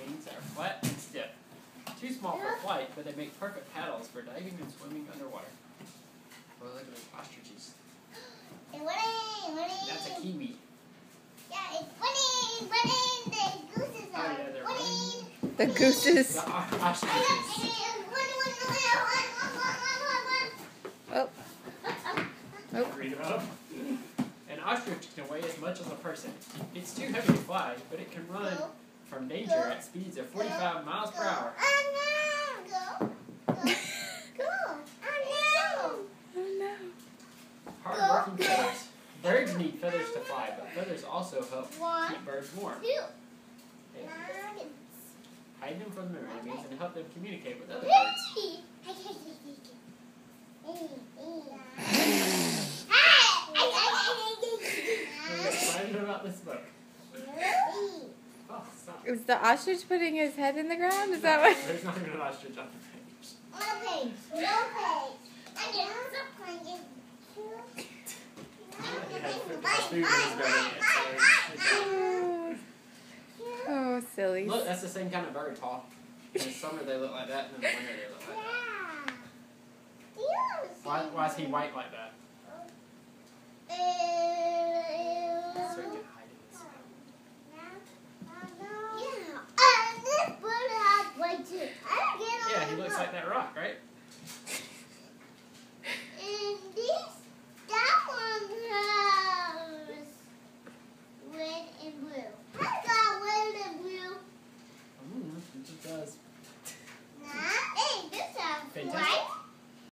wings are flat and stiff. Too small for flight, but they make perfect paddles for diving and swimming underwater. Oh, look at those ostriches. That's a kiwi. Yeah, it's running. The gooses are Oh, yeah, they're running. The gooses. The ostriches. Oh. Oh. Read it up. An ostrich can weigh as much as a person. It's too heavy to fly, but it can run from danger at speeds of 45 miles per hour. Hard-working feathers. Birds need feathers to fly, but feathers also help keep birds warm. Okay. Hide them from the enemies and help them communicate with other birds. We're excited about this book. Oh, stop. Is the ostrich putting his head in the ground? Is that what? There's not even an ostrich on the page. Oh, silly. Look, that's the same kind of bird, Paul. In the summer they look like that, and in the winter they look like that. Why is he white like that?